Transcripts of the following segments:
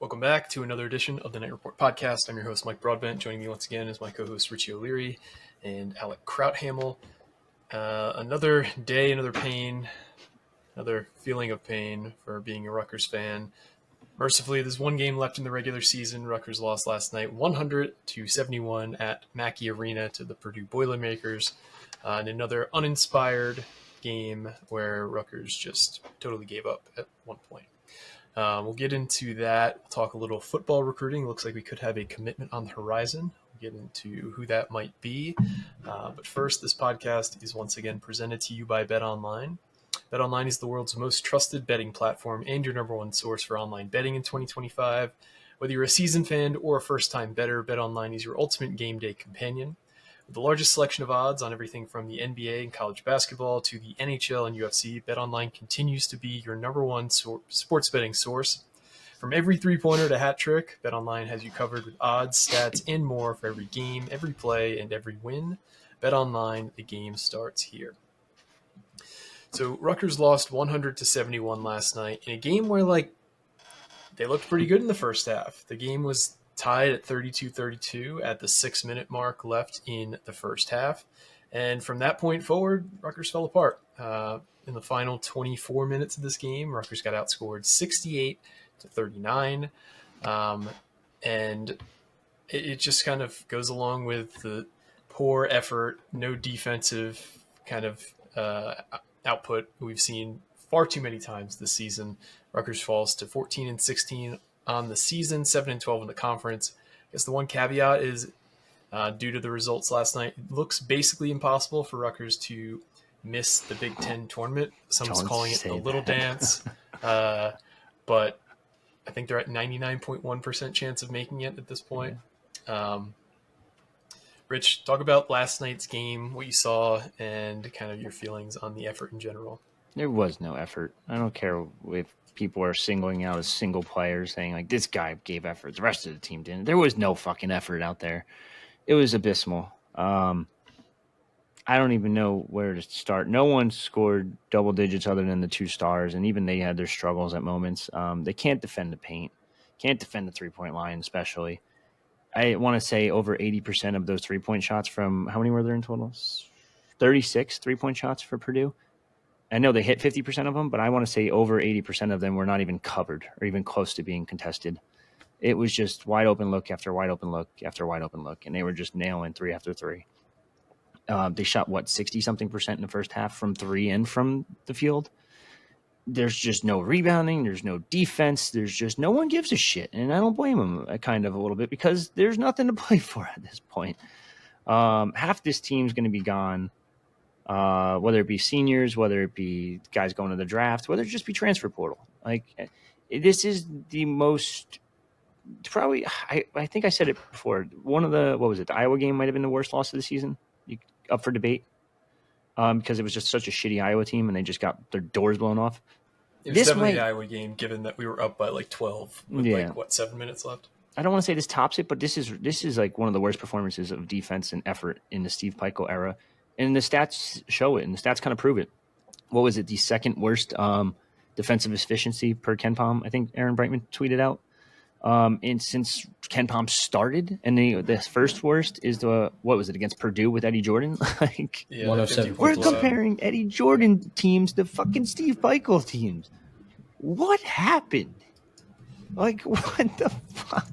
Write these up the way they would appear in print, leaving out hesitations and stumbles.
Welcome back to another edition of the Night Report podcast. I'm your host, Mike Broadbent. Joining me once again is my co-host, Richie O'Leary and Alec Krauthamel. Another day, another pain, another feeling of pain for being a Rutgers fan. Mercifully, there's one game left in the regular season. Rutgers lost last night 100-71 at Mackey Arena to the Purdue Boilermakers. And another uninspired game where Rutgers just totally gave up at one point. We'll get into that. We'll talk a little football recruiting. Looks like we could have a commitment on the horizon. We'll get into who that might be. But first, this podcast is once again presented to you by BetOnline. BetOnline is the world's most trusted betting platform and your number one source for online betting in 2025. Whether you're a seasoned fan or a first-time bettor, BetOnline is your ultimate game day companion. With the largest selection of odds on everything from the NBA and college basketball to the NHL and UFC, BetOnline continues to be your number one sports betting source. From every three-pointer to hat trick, BetOnline has you covered with odds, stats, and more for every game, every play, and every win. BetOnline, the game starts here. So Rutgers lost 100-71 last night in a game where, they looked pretty good in the first half. The game was tied at 32-32 at the 6-minute mark left in the first half. And from that point forward, Rutgers fell apart. In the final 24 minutes of this game, Rutgers got outscored 68-39. And it just kind of goes along with the poor effort, no defensive kind of output we've seen far too many times this season. Rutgers falls to 14-16 on the season, 7-12 in the conference. I guess the one caveat is due to the results last night, it looks basically impossible for Rutgers to miss the Big Ten tournament. Someone's calling it the little dance, but I think they're at 99.1% chance of making it at this point. Rich, talk about last night's game, what you saw, and kind of your feelings on the effort in general. There was no effort. I don't care if people are singling out a single player saying, this guy gave effort. The rest of the team didn't. There was no fucking effort out there. It was abysmal. I don't even know where to start. No one scored double digits other than the two stars, and even they had their struggles at moments. They can't defend the paint. Can't defend the three-point line, especially. I want to say over 80% of those three-point shots from – how many were there in total? 36 three-point shots for Purdue. I know they hit 50% of them, but I want to say over 80% of them were not even covered or even close to being contested. It was just wide open look after wide open look after wide open look, and they were just nailing three after three. They shot, 60-something% in the first half from three and from the field. There's just no rebounding. There's no defense. There's just no one gives a shit, and I don't blame them kind of a little bit because there's nothing to play for at this point. Half this team's going to be gone. Whether it be seniors, whether it be guys going to the draft, whether it just be transfer portal. This is the most probably, I think I said it before. One of the Iowa game might have been the worst loss of the season. Up for debate because it was just such a shitty Iowa team and they just got their doors blown off. It was definitely the Iowa game, given that we were up by 12 with 7 minutes left. I don't want to say this tops it, but this is one of the worst performances of defense and effort in the Steve Pikiell era. And the stats show it, and the stats kind of prove it. What was it? The second worst defensive efficiency per KenPom, I think Aaron Brightman tweeted out. And since KenPom started, and the first worst is against Purdue with Eddie Jordan? 107. We're comparing Eddie Jordan teams to fucking Steve Pikiell teams. What happened? What the fuck?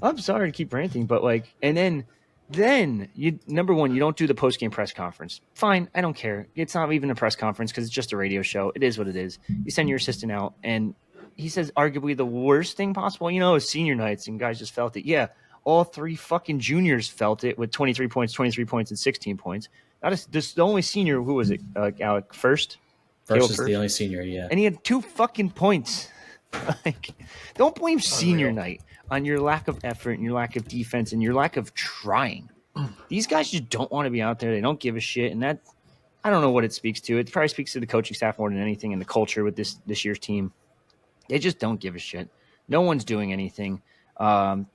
I'm sorry to keep ranting, but and then you number one, you don't do the post-game press conference. Fine, I don't care. It's not even a press conference because it's just a radio show. It is what it is. You send your assistant out, and he says arguably the worst thing possible. It's senior nights, and guys just felt it. Yeah, all three fucking juniors felt it with 23 points, and 16 points. This the only senior. Who was it? Alec First? First is the only senior, yeah. And he had 2 fucking points. Don't blame senior night on your lack of effort and your lack of defense and your lack of trying. These guys just don't want to be out there. They don't give a shit. And that, I don't know what it speaks to. It probably speaks to the coaching staff more than anything and the culture with this year's team. They just don't give a shit. No one's doing anything. The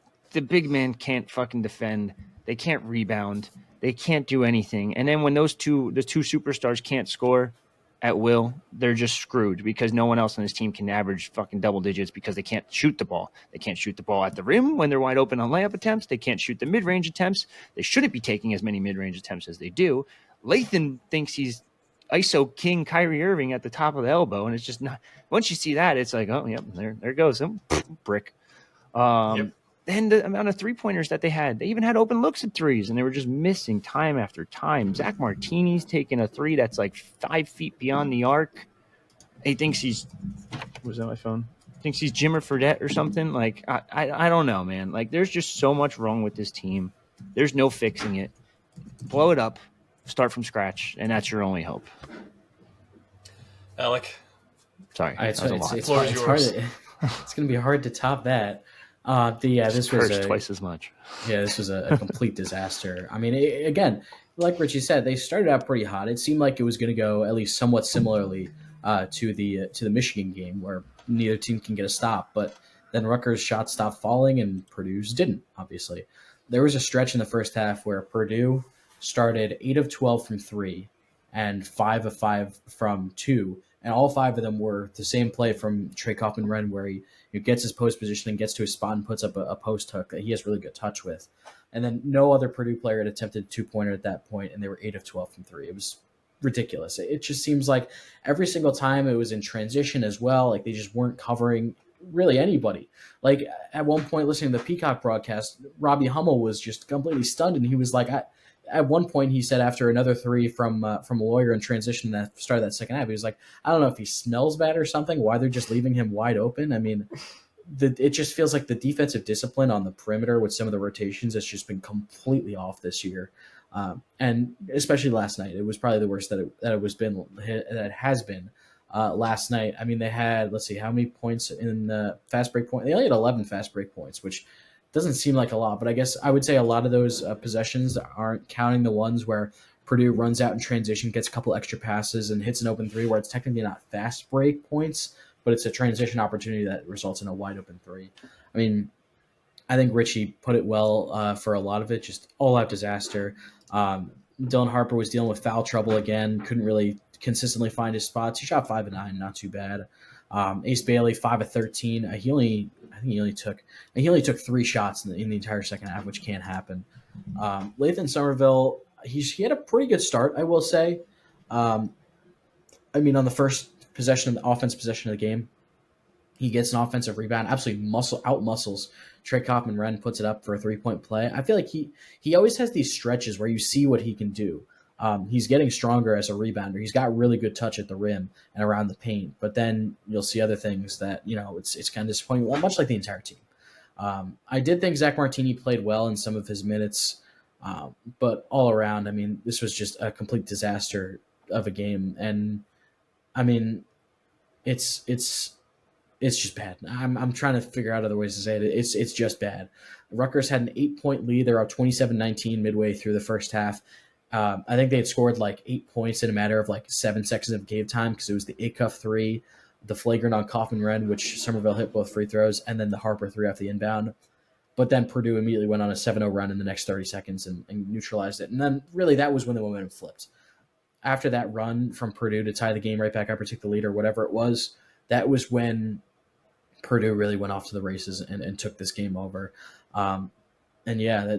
big man can't fucking defend. They can't rebound. They can't do anything. And then when the two superstars can't score, at will, they're just screwed because no one else on this team can average fucking double digits because they can't shoot the ball. They can't shoot the ball at the rim when they're wide open on layup attempts. They can't shoot the mid-range attempts. They shouldn't be taking as many mid-range attempts as they do. Lathan thinks he's ISO King Kyrie Irving at the top of the elbow, and it's just not. Once you see that, it's like, oh, yep, there goes him, brick. Yep. Then the amount of three-pointers that they even had open looks at threes, and they were just missing time after time. Zach Martini's taking a three that's like 5 feet beyond the arc. He thinks he's – was that my phone? Thinks he's Jimmer Fredette or something. Like, I don't know, man. Like, there's just so much wrong with this team. There's no fixing it. Blow it up. Start from scratch, and that's your only hope. Alec? Sorry. It's going to be hard to top that. This was twice as much. Yeah, this was a complete disaster. I mean, again, like Richie said, they started out pretty hot. It seemed like it was going to go at least somewhat similarly to the Michigan game, where neither team can get a stop. But then Rutgers' shots stopped falling, and Purdue's didn't. Obviously, there was a stretch in the first half where Purdue started 8 of 12 from 3 and 5 of 5 from 2, and all 5 of them were the same play from Trey Kaufman-Renn, where he gets his post position and gets to his spot and puts up a post hook that he has really good touch with. And then no other Purdue player had attempted a two-pointer at that point, and they were 8 of 12 from 3. It was ridiculous. It just seems like every single time it was in transition as well. Like, they just weren't covering really anybody. Like, at one point, listening to the Peacock broadcast, Robbie Hummel was just completely stunned, and he was like, at one point, he said after another three from a lawyer in transition that started that second half, he was like, I don't know if he smells bad or something, why they're just leaving him wide open. I mean, it just feels like the defensive discipline on the perimeter with some of the rotations has just been completely off this year. And especially last night, it was probably the worst that it has been last night. I mean, they had, let's see, how many points in the fast break point? They only had 11 fast break points, which doesn't seem like a lot, but I guess I would say a lot of those possessions aren't counting the ones where Purdue runs out in transition, gets a couple extra passes, and hits an open three where it's technically not fast break points, but it's a transition opportunity that results in a wide open three. I mean, I think Richie put it well for a lot of it, just all-out disaster. Dylan Harper was dealing with foul trouble again, couldn't really consistently find his spots. He shot 5 of 9, not too bad. Ace Bailey, 5 of 13. He only took 3 shots in the entire second half, which can't happen. Lathan Somerville, he had a pretty good start, I will say. I mean, on the first offense possession of the game, he gets an offensive rebound, absolutely out-muscles Trey Kaufman-Renn, puts it up for a 3-point play. I feel like he always has these stretches where you see what he can do. He's getting stronger as a rebounder. He's got really good touch at the rim and around the paint, but then you'll see other things that, it's kind of disappointing, much like the entire team. I did think Zach Martini played well in some of his minutes, but all around, I mean, this was just a complete disaster of a game. And I mean, it's just bad. I'm trying to figure out other ways to say it. It's just bad. Rutgers had an 8-point lead. They're up 27-19 midway through the first half. I think they had scored like 8 points in a matter of like 7 seconds of game time, because it was the Acuff 3, the flagrant on Kaufman-Renn, which Somerville hit both free throws, and then the Harper 3 off the inbound. But then Purdue immediately went on a 7-0 run in the next 30 seconds and neutralized it. And then really that was when the momentum flipped. After that run from Purdue to tie the game right back up or take the lead or whatever it was, that was when Purdue really went off to the races and took this game over. And yeah,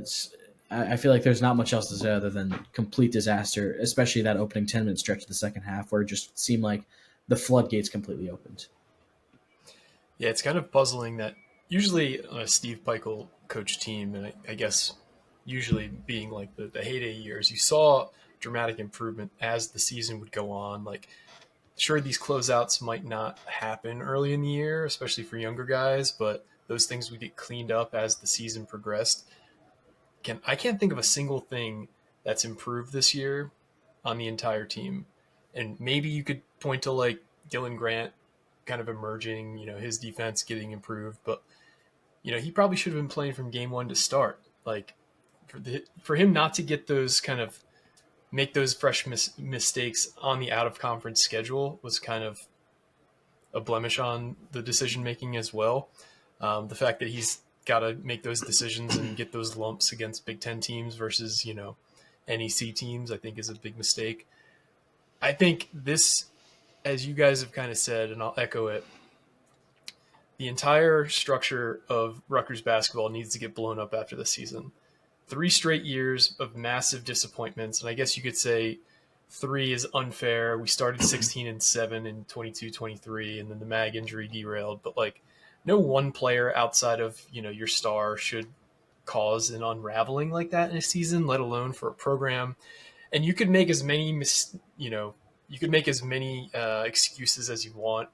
I feel like there's not much else to say other than complete disaster, especially that opening 10-minute stretch of the second half where it just seemed like the floodgates completely opened. Yeah, it's kind of puzzling that usually on a Steve Pikiell coach team, and I guess usually being like the heyday years, you saw dramatic improvement as the season would go on. Like, sure, these closeouts might not happen early in the year, especially for younger guys, but those things would get cleaned up as the season progressed. I can't think of a single thing that's improved this year on the entire team. And maybe you could point to like Dylan Grant kind of emerging, his defense getting improved, but he probably should have been playing from game 1 to start. Like for him not to get those kind of make those fresh mistakes on the out of conference schedule was kind of a blemish on the decision making as well. The fact that he's got to make those decisions and get those lumps against Big Ten teams versus, NEC teams, I think is a big mistake. I think this as you guys have kind of said, and I'll echo it, the entire structure of Rutgers basketball needs to get blown up after this season. 3 straight years of massive disappointments, and I guess you could say 3 is unfair. We started 16-7 in 22-23, and then the Mag injury derailed. But like, no one player outside of your star should cause an unraveling like that in a season, let alone for a program. And you could make as many excuses as you want.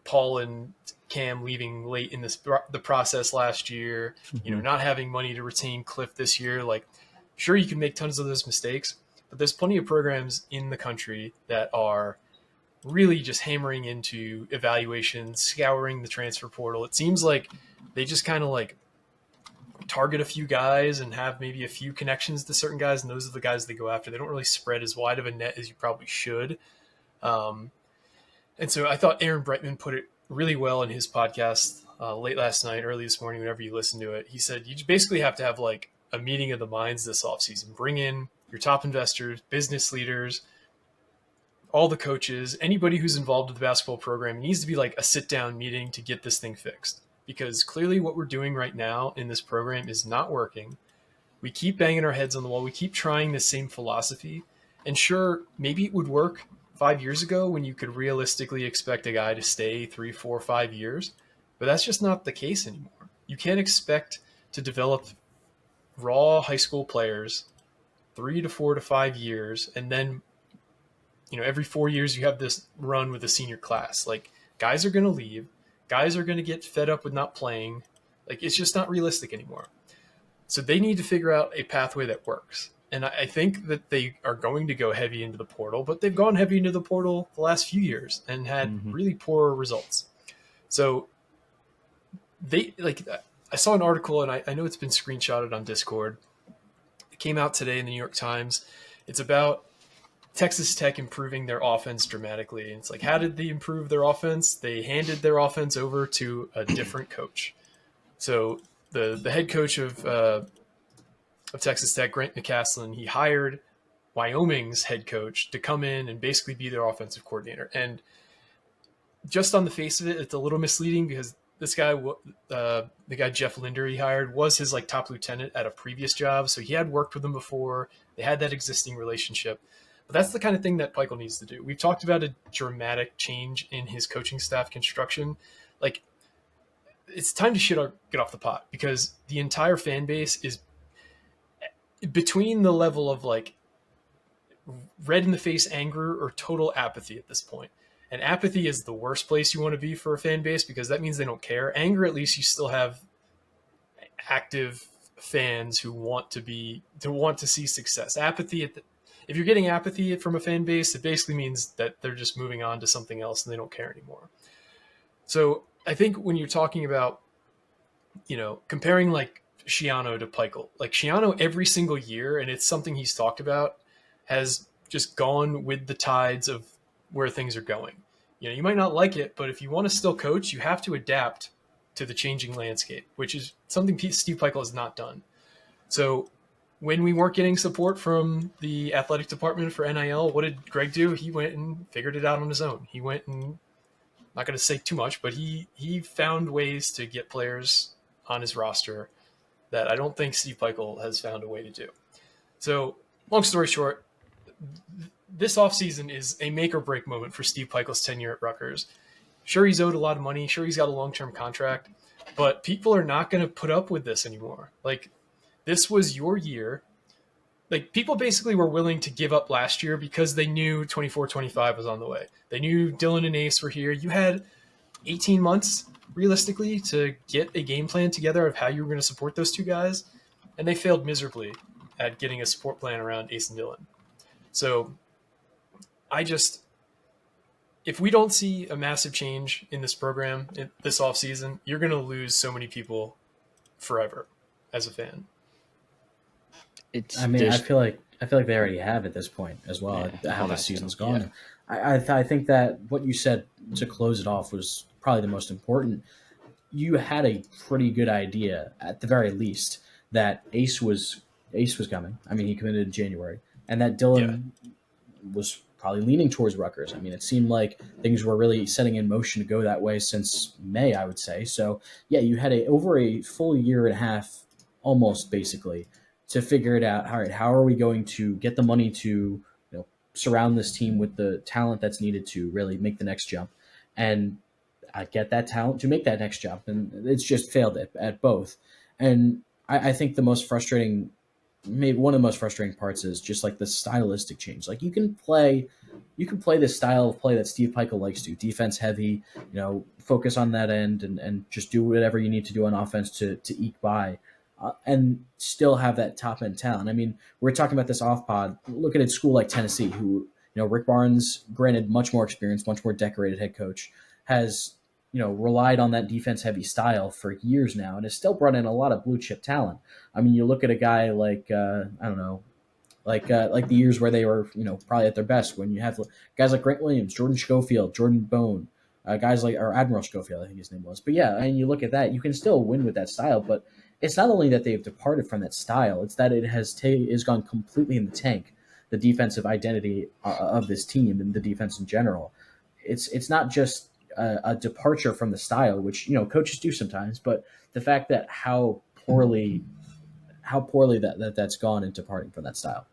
Paul and Cam leaving late in the process last year. Not having money to retain Cliff this year. Like, sure, you can make tons of those mistakes, but there's plenty of programs in the country that are really just hammering into evaluations, scouring the transfer portal. It seems like they just kind of like target a few guys and have maybe a few connections to certain guys, and those are the guys they go after. They don't really spread as wide of a net as you probably should. And so I thought Aaron Brightman put it really well in his podcast late last night, early this morning, whenever you listen to it. He said, you basically have to have like a meeting of the minds this offseason. Bring in your top investors, business leaders, all the coaches, anybody who's involved with the basketball program. It needs to be like a sit-down meeting to get this thing fixed. Because clearly what we're doing right now in this program is not working. We keep banging our heads on the wall. We keep trying the same philosophy. And sure, maybe it would work 5 years ago when you could realistically expect a guy to stay 3, 4, 5 years. But that's just not the case anymore. You can't expect to develop raw high school players 3 to 4 to 5 years. And then, every 4 years you have this run with a senior class. Like, guys are going to leave. Guys are going to get fed up with not playing. Like, it's just not realistic anymore. So they need to figure out a pathway that works. And I think that they are going to go heavy into the portal, but they've gone heavy into the portal the last few years and had really poor results. So I saw an article, and I know it's been screenshotted on Discord. It came out today in the New York Times. It's about Texas Tech improving their offense dramatically. And it's like, how did they improve their offense? They handed their offense over to a different coach. So the head coach of Texas Tech, Grant McCaslin, he hired Wyoming's head coach to come in and basically be their offensive coordinator. And just on the face of it, it's a little misleading because this guy, the guy Jeff Linder he hired, was his like top lieutenant at a previous job. So he had worked with him before. They had that existing relationship. But that's the kind of thing that Pikiell needs to do. We've talked about a dramatic change in his coaching staff construction. Like, it's time to get off the pot, because the entire fan base is between the level of like red in the face anger or total apathy at this point. And apathy is the worst place you want to be for a fan base, because that means they don't care. Anger, at least you still have active fans who want to see success. Apathy, if you're getting apathy from a fan base, it basically means that they're just moving on to something else and they don't care anymore. So I think when you're talking about, comparing like Schiano to Pikiell, like Schiano every single year, and it's something he's talked about, has just gone with the tides of where things are going. You might not like it, but if you want to still coach, you have to adapt to the changing landscape, which is something Steve Pikiell has not done. So when we weren't getting support from the athletic department for NIL, what did Greg do? He went and figured it out on his own. He went and, not going to say too much, but he found ways to get players on his roster that I don't think Steve Pikiell has found a way to do. So long story short, this offseason is a make or break moment for Steve Pikiell's tenure at Rutgers. Sure, he's owed a lot of money. Sure, he's got a long-term contract, but people are not going to put up with this anymore. Like, this was your year. Like, people basically were willing to give up last year because they knew 24-25 was on the way. They knew Dylan and Ace were here. You had 18 months, realistically, to get a game plan together of how you were going to support those two guys, and they failed miserably at getting a support plan around Ace and Dylan. So if we don't see a massive change in this program this offseason, you're going to lose so many people forever as a fan. I feel like they already have at this point as well. Yeah, how the season's gone. Yeah. I think that what you said to close it off was probably the most important. You had a pretty good idea, at the very least, that Ace was coming. I mean, he committed in January, and that Dylan was probably leaning towards Rutgers. I mean, it seemed like things were really setting in motion to go that way since May, I would say. So yeah, you had over a full year and a half, almost basically, to figure it out. All right, how are we going to get the money to surround this team with the talent that's needed to really make the next jump, and get that talent to make that next jump? And it's just failed at both. And I think the most frustrating, maybe one of the most frustrating parts, is just like the stylistic change. Like you can play this style of play that Steve Pikiell likes to, defense heavy, focus on that end and just do whatever you need to do on offense to eke by. And still have that top end talent. I mean, we're talking about this off pod. Look at a school like Tennessee, who, Rick Barnes, granted much more experienced, much more decorated head coach, has, relied on that defense heavy style for years now and has still brought in a lot of blue chip talent. I mean, you look at a guy like, I don't know, like the years where they were, probably at their best, when you have guys like Grant Williams, Jordan Schofield, Jordan Bone, guys like, or Admiral Schofield, I think his name was. But yeah, and you look at that, you can still win with that style, but it's not only that they've departed from that style, it's that it has gone completely in the tank, the defensive identity of this team and the defense in general. It's not just a departure from the style, which, coaches do sometimes, but the fact that how poorly that's gone in departing from that style.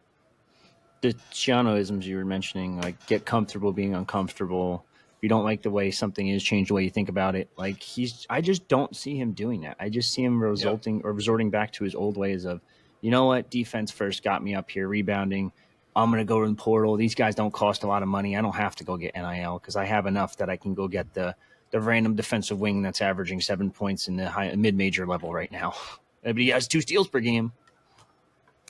The Chiano-isms you were mentioning, like get comfortable being uncomfortable. You don't like the way something is, change the way you think about it. Like I just don't see him doing that. I just see him resorting back to his old ways of, you know what, defense first got me up here, rebounding. I'm going to go to the portal. These guys don't cost a lot of money. I don't have to go get NIL because I have enough that I can go get the random defensive wing that's averaging 7 points in the mid-major level right now. But he has 2 steals per game.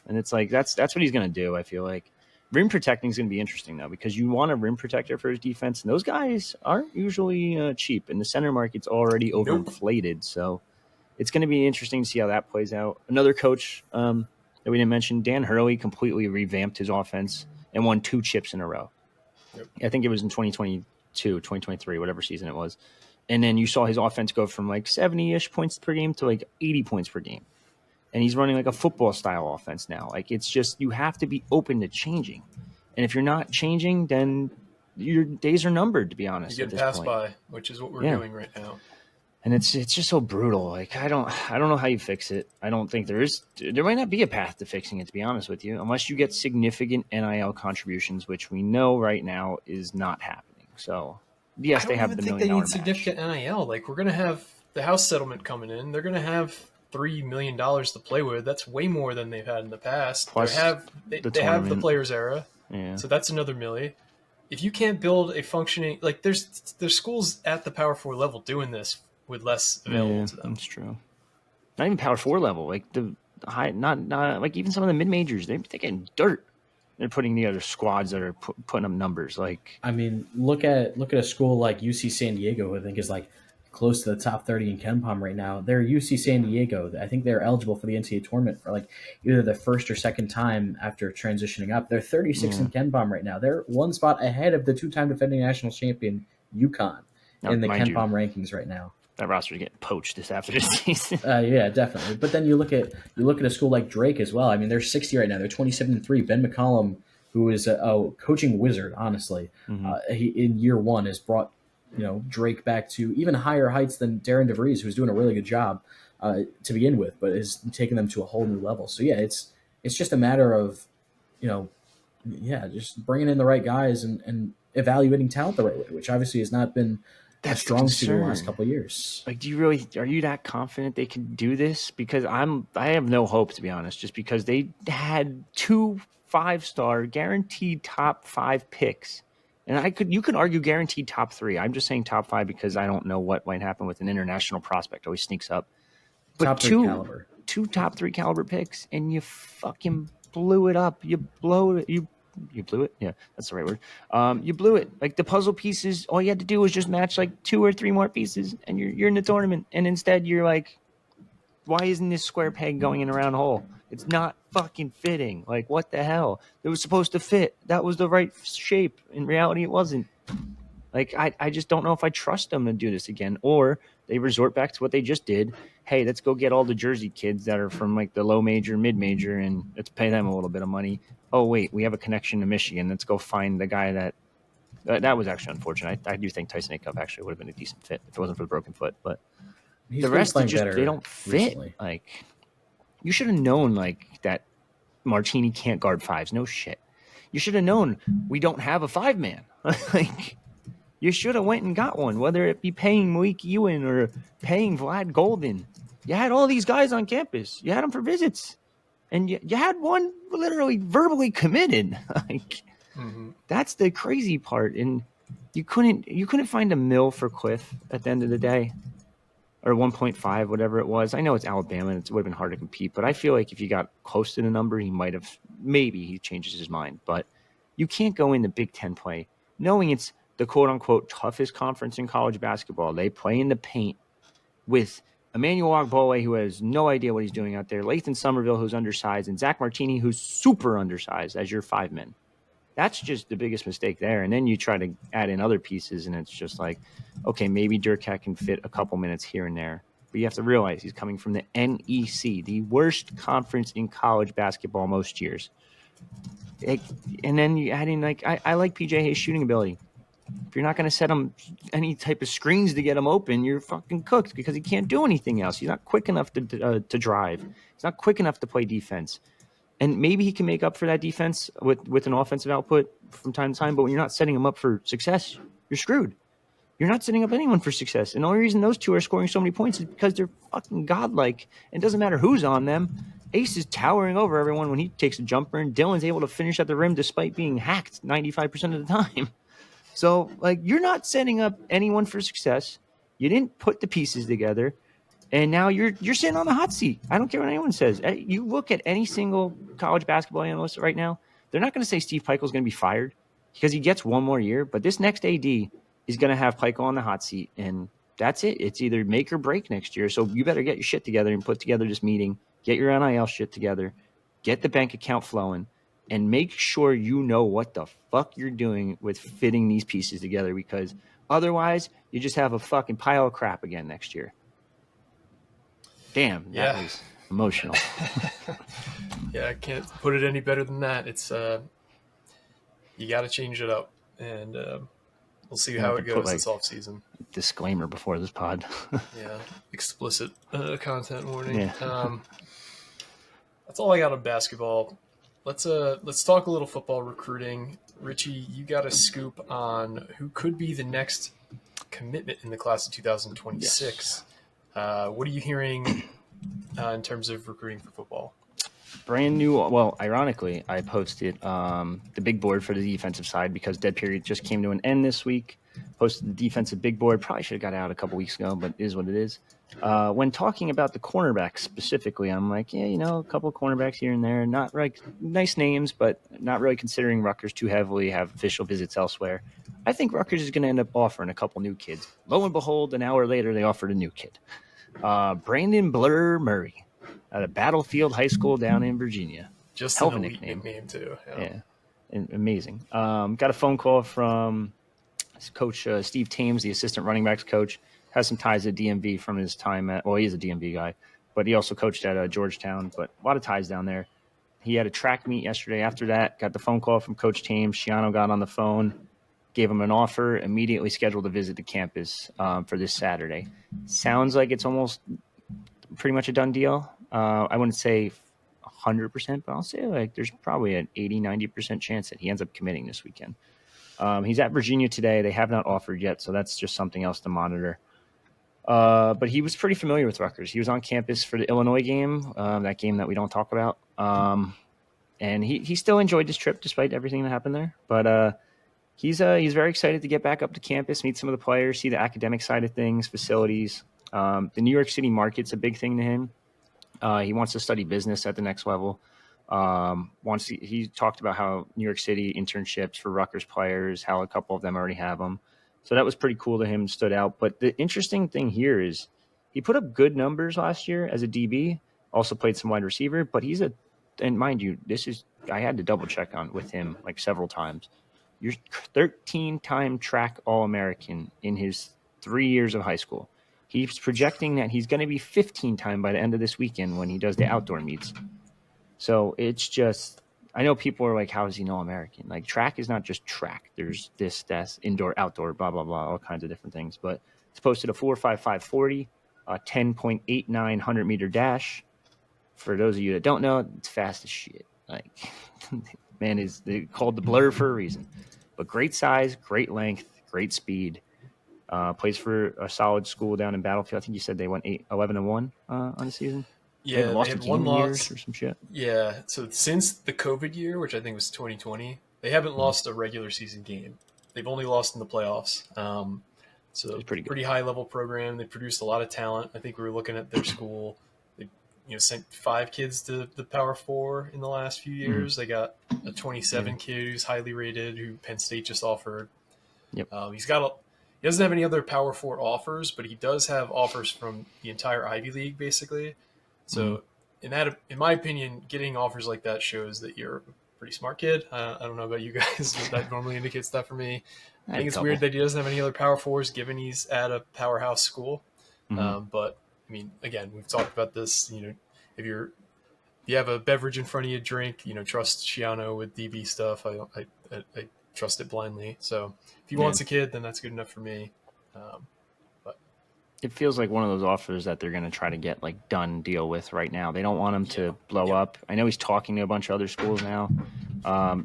And it's like, that's what he's going to do, I feel like. Rim protecting is going to be interesting, though, because you want a rim protector for his defense, and those guys aren't usually cheap, and the center market's already overinflated. So it's going to be interesting to see how that plays out. Another coach that we didn't mention, Dan Hurley, completely revamped his offense and won 2 chips in a row. Yep. I think it was in 2022, 2023, whatever season it was. And then you saw his offense go from like 70-ish points per game to like 80 points per game. And he's running like a football style offense now. Like it's just, you have to be open to changing. And if you're not changing, then your days are numbered, to be honest. You get passed by, which is what we're doing right now. And it's just so brutal. Like I don't know how you fix it. I don't think there might not be a path to fixing it, to be honest with you, unless you get significant NIL contributions, which we know right now is not happening. So yes, they have the $1 million match. I don't even think they need significant NIL. Like we're gonna have the House settlement coming in. They're gonna have $3 million to play with. That's way more than they've had in the past. Plus they have the players era, so that's another $1 million. If you can't build a functioning, like there's schools at the Power 4 level doing this with less available to them. That's true. Not even Power 4 level, like the high, not like even some of the mid majors. They're getting dirt. They're putting together squads that are putting up numbers. Like I mean, look at a school like UC San Diego, who I think is like close to the top 30 in KenPom right now. They're UC San Diego. I think they're eligible for the NCAA tournament for like either the first or second time after transitioning up. They're 36 in KenPom right now. They're one spot ahead of the 2-time defending national champion UConn in the KenPom rankings right now. That roster is getting poached after this season. Yeah, definitely. But then you look at a school like Drake as well. I mean, they're 60 right now. They're 27-3. Ben McCollum, who is a coaching wizard, honestly, he in year 1 has brought Drake back to even higher heights than Darren DeVries, who's doing a really good job to begin with, but is taking them to a whole new level. So yeah, it's just a matter of, just bringing in the right guys and evaluating talent the right way, which obviously has not been a strong suit in the last couple of years. Like, are you that confident they can do this? Because I have no hope, to be honest, just because they had 2 5-star guaranteed top 5 picks. And you could argue guaranteed top 3. I'm just saying top 5 because I don't know what might happen with an international prospect. Always sneaks up. But top 3 caliber. 2 top 3 caliber picks, and you fucking blew it up. You blew it. You blew it? Yeah, that's the right word. You blew it. Like the puzzle pieces, all you had to do was just match like 2 or 3 more pieces, and you're in the tournament. And instead, you're like, why isn't this square peg going in a round hole? It's not fucking fitting. Like, what the hell? It was supposed to fit. That was the right shape. In reality, it wasn't. Like, I just don't know if I trust them to do this again. Or they resort back to what they just did. Hey, let's go get all the Jersey kids that are from like the low major, mid major, and let's pay them a little bit of money. Oh, wait, we have a connection to Michigan. Let's go find the guy that was actually unfortunate. I do think Tyson Acuff actually would have been a decent fit if it wasn't for the broken foot. But He's the been rest, playing they better don't fit. recently. Like, you should have known like that Martini can't guard fives. No shit. You should have known we don't have a 5-man. Like, you should have went and got one, whether it be paying Malik Ewan or paying Vlad Golden. You had all these guys on campus. You had them for visits. And you had one literally verbally committed. Like, that's the crazy part. And you couldn't find a mill for Cliff at the end of the day, or 1.5, whatever it was. I know it's Alabama and it would have been hard to compete, but I feel like if you got close to the number, maybe he changes his mind. But you can't go into Big Ten play knowing it's the quote unquote toughest conference in college basketball. They play in the paint with Emmanuel Ogbole, who has no idea what he's doing out there, Lathan Somerville, who's undersized, and Zach Martini, who's super undersized as your 5-man. That's just the biggest mistake there. And then you try to add in other pieces, and it's just like, okay, maybe Durkat can fit a couple minutes here and there. But you have to realize he's coming from the NEC, the worst conference in college basketball most years. And then you add in, like, I like PJ Hayes' shooting ability. If you're not going to set him any type of screens to get him open, you're fucking cooked because he can't do anything else. He's not quick enough to drive. He's not quick enough to play defense. And maybe he can make up for that defense with an offensive output from time to time. But when you're not setting him up for success, you're screwed. You're not setting up anyone for success. And the only reason those two are scoring so many points is because they're fucking godlike. It doesn't matter who's on them. Ace is towering over everyone when he takes a jumper, and Dylan's able to finish at the rim despite being hacked 95% of the time. So, like, you're not setting up anyone for success. You didn't put the pieces together. And now you're sitting on the hot seat. I don't care what anyone says. You look at any single college basketball analyst right now, they're not going to say Steve Pikiell is going to be fired because he gets one more year. But this next AD is going to have Pikiell on the hot seat, and that's it. It's either make or break next year. So you better get your shit together and put together this meeting, get your NIL shit together, get the bank account flowing, and make sure you know what the fuck you're doing with fitting these pieces together, because otherwise you just have a fucking pile of crap again next year. Damn, that was emotional. Yeah, I can't put it any better than that. It's you got to change it up, and we'll see how it goes this off season. Disclaimer before this pod. Yeah, explicit content warning. Yeah. That's all I got on basketball. Let's talk a little football recruiting. Richie, you got a scoop on who could be the next commitment in the class of 2026. Yes. What are you hearing in terms of recruiting for football? Brand new. Well, ironically, I posted the big board for the defensive side because dead period just came to an end this week. Posted the defensive big board. Probably should have got out a couple weeks ago, but it is what it is. When talking about the cornerbacks specifically, I'm like, yeah, a couple of cornerbacks here and there. Not like nice names, but not really considering Rutgers too heavily, have official visits elsewhere. I think Rutgers is going to end up offering a couple new kids. Lo and behold, an hour later, they offered a new kid. Brandon Blur Murray at a Battlefield High School down in Virginia. Just hell of a nickname too. Yeah. Amazing. Got a phone call from Coach Steve Thames, the assistant running backs coach. Has some ties to DMV from his time he is a DMV guy, but he also coached at Georgetown, but a lot of ties down there. He had a track meet yesterday. After that, got the phone call from Coach Thames. Shiano got on the phone, gave him an offer, immediately scheduled to visit the campus for this Saturday. Sounds like it's almost pretty much a done deal. I wouldn't say 100%, but I'll say like there's probably an 80-90% chance that he ends up committing this weekend. He's at Virginia today. They have not offered yet, so that's just something else to monitor. But he was pretty familiar with Rutgers. He was on campus for the Illinois game, that game that we don't talk about. And he still enjoyed his trip despite everything that happened there. But he's very excited to get back up to campus, meet some of the players, see the academic side of things, facilities. The New York City market's a big thing to him. He wants to study business at the next level. He talked about how New York City internships for Rutgers players, how a couple of them already have them. So that was pretty cool to him, stood out. But the interesting thing here is he put up good numbers last year as a DB, also played some wide receiver, but and mind you, I had to double check with him like several times. You're 13-time track All-American in his 3 years of high school. He's projecting that he's going to be 15-time by the end of this weekend when he does the outdoor meets. So it's just, I know people are like, how is he no American? Like, track is not just track. There's this, that's indoor, outdoor, blah, blah, blah, all kinds of different things. But it's posted a 4.55 40, a 10.89 100-meter dash. For those of you that don't know, it's fast as shit. Like, man, they called the blur for a reason. But great size, great length, great speed. Plays for a solid school down in Battlefield. I think you said they went 11-1 on the season. They haven't lost a game in years or some shit. Yeah, so since the COVID year, which I think was 2020, they haven't lost a regular season game. They've only lost in the playoffs. So It's pretty good. Pretty high level program. They produced a lot of talent. I think we were looking at their school. They sent 5 kids to the Power 4 in the last few years. They got a 27 kid who's highly rated, who Penn State just offered. Yep. He doesn't have any other Power 4 offers, but he does have offers from the entire Ivy League, basically. So, in my opinion, getting offers like that shows that you're a pretty smart kid. I don't know about you guys, but that normally indicates that for me. I think it's weird that he doesn't have any other Power 4s, given he's at a powerhouse school. But I mean, again, we've talked about this. If you have a beverage in front of you, drink. Trust Shiano with DB stuff. I trust it blindly. So if he wants a kid, then that's good enough for me. But it feels like one of those offers that they're going to try to get like done deal with right now. They don't want him to blow up. I know he's talking to a bunch of other schools now.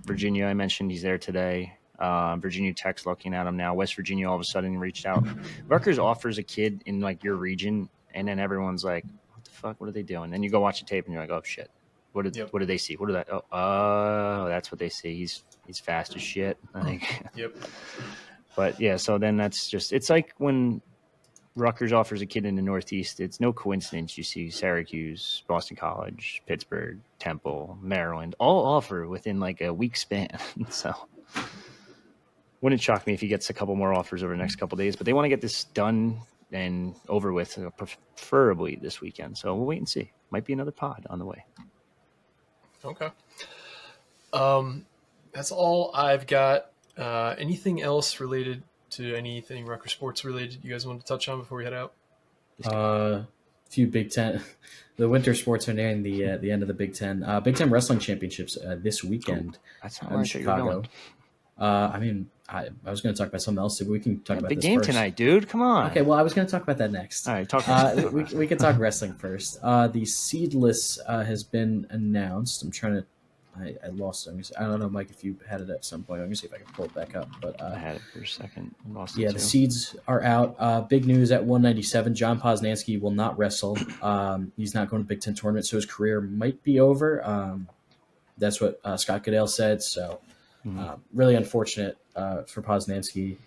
Virginia, I mentioned he's there today. Virginia Tech's looking at him now. West Virginia all of a sudden reached out. Rutgers offers a kid in like your region, and then everyone's like, "What the fuck? What are they doing?" Then you go watch the tape, and you're like, "Oh shit! What did they see? What did that? Oh, that's what they see. He's fast as shit." Like, yep. But yeah, so then it's like when Rutgers offers a kid in the Northeast, it's no coincidence you see Syracuse, Boston College, Pittsburgh, Temple, Maryland all offer within like a week span. So wouldn't shock me if he gets a couple more offers over the next couple of days, but they want to get this done and over with, preferably this weekend. So we'll wait and see. Might be another pod on the way. Okay. That's all I've got. Anything else related to anything Rutgers sports related you guys want to touch on before we head out? A few Big Ten. The winter sports are nearing the end of the Big Ten. Big Ten wrestling championships this weekend in Chicago. I was going to talk about something else, but we can talk about big this game first. Tonight, dude. Come on. Okay, well, I was going to talk about that next. All right, talk. We can talk wrestling first. The seed list has been announced. I'm trying to. I lost it. I don't know, Mike, if you had it at some point. I'm going to see if I can pull it back up. But I had it for a second. Lost the seeds are out. Big news at 197. John Poznansky will not wrestle. He's not going to Big Ten tournament, so his career might be over. That's what Scott Goodell said. So really unfortunate for Poznansky.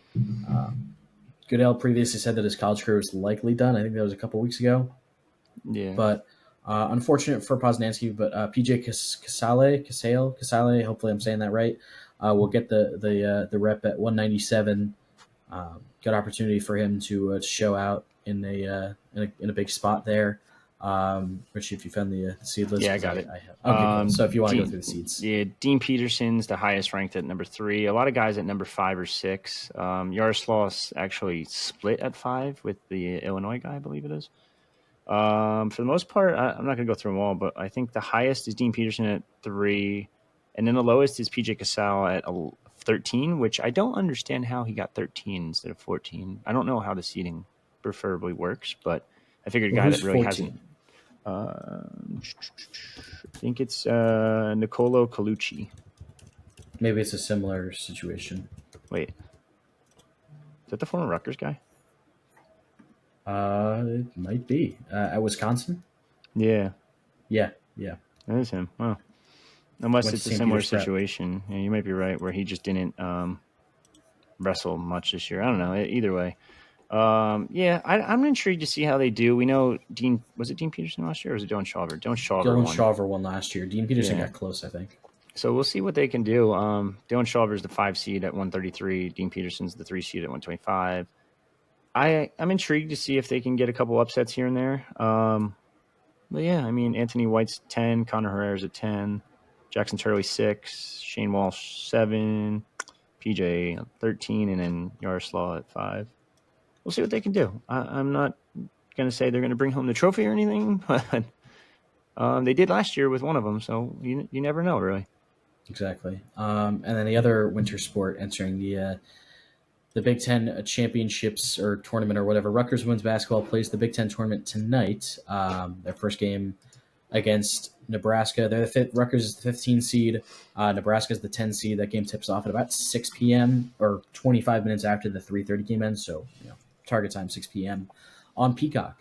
Goodell previously said that his college career was likely done. I think that was a couple weeks ago. Yeah. But unfortunate for Poznansky, but PJ Casale, hopefully I'm saying that right, will get the rep at 197. Good opportunity for him to show out in a big spot there. Richie, if you found the seed list. Yeah, I got it. Okay, cool. So if you want to go through the seeds. Yeah, Dean Peterson's the highest ranked at number 3. A lot of guys at number 5 or 6. Yaroslav actually split at 5 with the Illinois guy, I believe it is. For the most part, I'm not going to go through them all, but I think the highest is Dean Peterson at 3, and then the lowest is PJ Casale at 13, which I don't understand how he got 13 instead of 14. I don't know how the seeding preferably works, but I figured a guy that really 14? hasn't. I think it's Nicolo Colucci. Maybe it's a similar situation. Wait, is that the former Rutgers guy? It might be at Wisconsin. Yeah. That is him. Wow. Unless it's a similar situation. Yeah, you might be right, where he just didn't wrestle much this year. I don't know. Either way. I'm intrigued to see how they do. We know Dean Peterson last year, or was it Dylan Shaver? Dylan Shaver won last year. Dean Peterson got close, I think. So we'll see what they can do. Dylan Shaver is the 5 seed at 133. Dean Peterson's the 3 seed at 125. I'm intrigued to see if they can get a couple upsets here and there. But yeah, I mean, Anthony White's 10, Connor Herrera's at 10, Jackson Turley 6, Shane Walsh 7, PJ at 13, and then Yaroslav at 5. We'll see what they can do. I'm not going to say they're going to bring home the trophy or anything, but they did last year with one of them, so you never know, really. Exactly. And then the other winter sport entering the Big Ten championships or tournament or whatever. Rutgers women's basketball plays the Big Ten tournament tonight. Their first game against Nebraska. Rutgers is the 15 seed. Nebraska is the 10 seed. That game tips off at about 6 p.m. or 25 minutes after the 3:30 game ends. So, target time 6 p.m. on Peacock.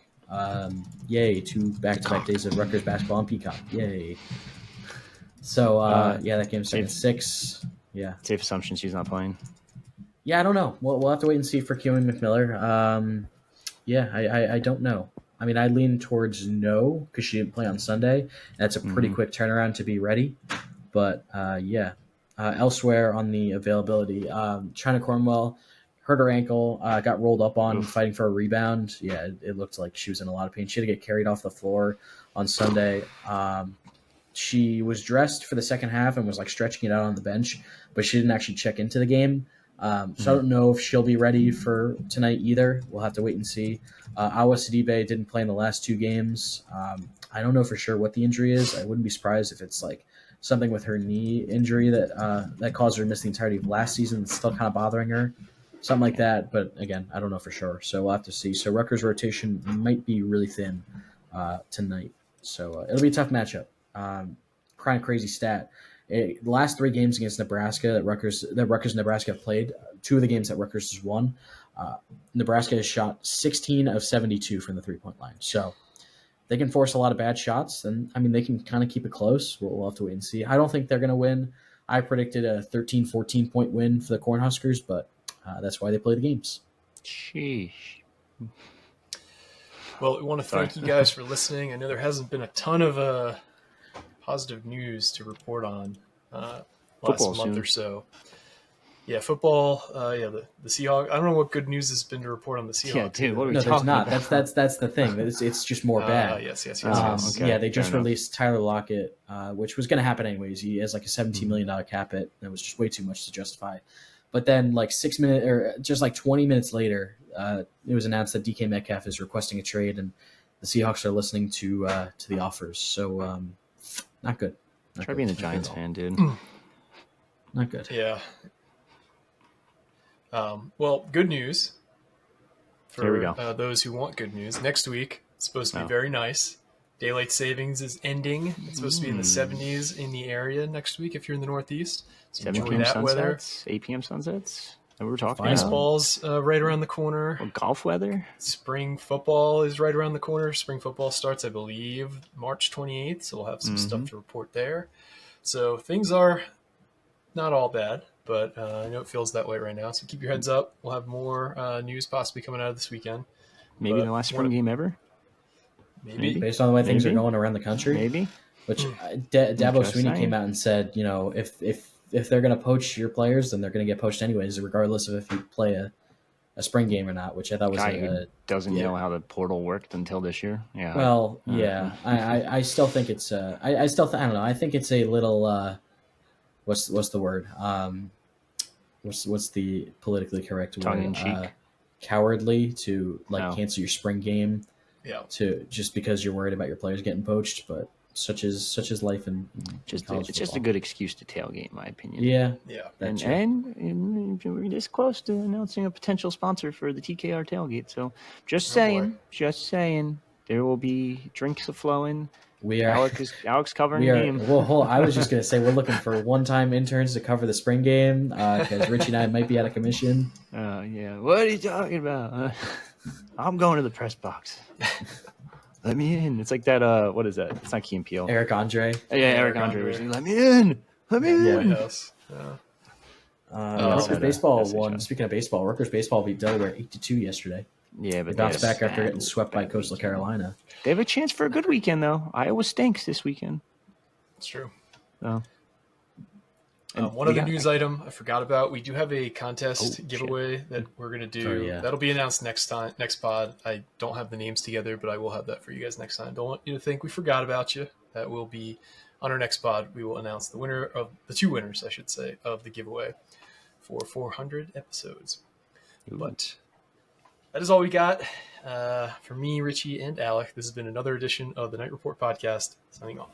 Yay, 2 back-to-back days of Rutgers basketball on Peacock. Yay. So, that game's starting at 6. Yeah. Safe assumption she's not playing. Yeah, I don't know. We'll have to wait and see for Keelan McMiller. I don't know. I mean, I lean towards no because she didn't play on Sunday. That's a pretty quick turnaround to be ready. But, elsewhere on the availability, China Cornwell hurt her ankle, got rolled up on, fighting for a rebound. Yeah, it looked like she was in a lot of pain. She had to get carried off the floor on Sunday. She was dressed for the second half and was like stretching it out on the bench, but she didn't actually check into the game. So I don't know if she'll be ready for tonight either. We'll have to wait and see. Awa Sidibe didn't play in the last 2 games. I don't know for sure what the injury is. I wouldn't be surprised if it's like something with her knee injury that caused her to miss the entirety of last season. It's still kind of bothering her. Something like that. But again, I don't know for sure. So we'll have to see. So Rutgers' rotation might be really thin tonight. So it'll be a tough matchup. Kind of crazy stat. The last 3 games against Nebraska that Rutgers and Nebraska have played, 2 of the games that Rutgers has won, Nebraska has shot 16 of 72 from the 3-point line. So they can force a lot of bad shots, and I mean they can kind of keep it close. We'll have to wait and see. I don't think they're going to win. I predicted a 13, 14-point win for the Cornhuskers, but that's why they play the games. Sheesh. Well, we want to thank you guys for listening. I know there hasn't been a ton of positive news to report on last month or so. Yeah, football. The Seahawks. I don't know what good news has been to report on the Seahawks. Yeah, dude. What are we No, talking there's not. about? That's the thing. It's just more bad. Yes. Okay, Yeah, they just fair enough. released Tyler Lockett, which was going to happen anyways. He has like a $17 million cap hit. That was just way too much to justify. But then, like 6 minutes or just like 20 minutes later, it was announced that DK Metcalf is requesting a trade, and the Seahawks are listening to the offers. So, not good. Try being a Giants fan, dude. Not good. Yeah. Well, good news Here we for go. those who want good news. Next week, it's supposed to be very nice. Daylight savings is ending. It's supposed to be in the 70s in the area next week if you're in the Northeast. So 7 enjoy p.m. that weather. sunsets, 8 p.m. sunsets. That we were talking about. Baseball's right around the corner. Well, golf weather. Spring football is right around the corner. Spring football starts, I believe, March 28th. So we'll have some stuff to report there. So things are not all bad, but I know it feels that way right now. So keep your heads up. We'll have more news possibly coming out of this weekend. Maybe the last spring game ever. Maybe. Based on the way things are going around the country. Maybe. Which Dabo Just Sweeney saying. came out and said, if they're going to poach your players, then they're going to get poached anyways, regardless of if you play a spring game or not, which I thought was Guy who doesn't yeah. know how the portal worked until this year. Yeah. Well, yeah. I still think it's I don't know. I think it's a little what's the word? What's the politically correct word? Tongue in cheek. Cowardly to cancel your spring game. Yeah. To just because you're worried about your players getting poached, but such is life in it's college just a football. good excuse to tailgate, in my opinion. Yeah. And we're this close to announcing a potential sponsor for the TKR tailgate. So just saying, there will be drinks flowing. We are Alex covering the game. Well, I was just gonna say we're looking for one-time interns to cover the spring game because Richie and I might be out of commission. Yeah. What are you talking about? I'm going to the press box. Let me in. It's like that. What is that? It's not Key and Peele. Eric Andre. Yeah, Eric Andre was like, let me in. Let me in. Yes. Rutgers baseball won. Speaking of baseball, Rutgers baseball beat Delaware 8-2 yesterday. Yeah, but they bounced back after getting swept by Coastal Carolina. They have a chance for a good weekend, though. Iowa stinks this weekend. It's true. So. One other news item I forgot about. We do have a contest giveaway that we're going to do. That'll be announced next pod. I don't have the names together, but I will have that for you guys next time. Don't want you to think we forgot about you. That will be on our next pod. We will announce the winner of the 2 winners, I should say, of the giveaway for 400 episodes. Ooh. But that is all we got. For me, Richie, and Alec, this has been another edition of the Night Report podcast. Signing off.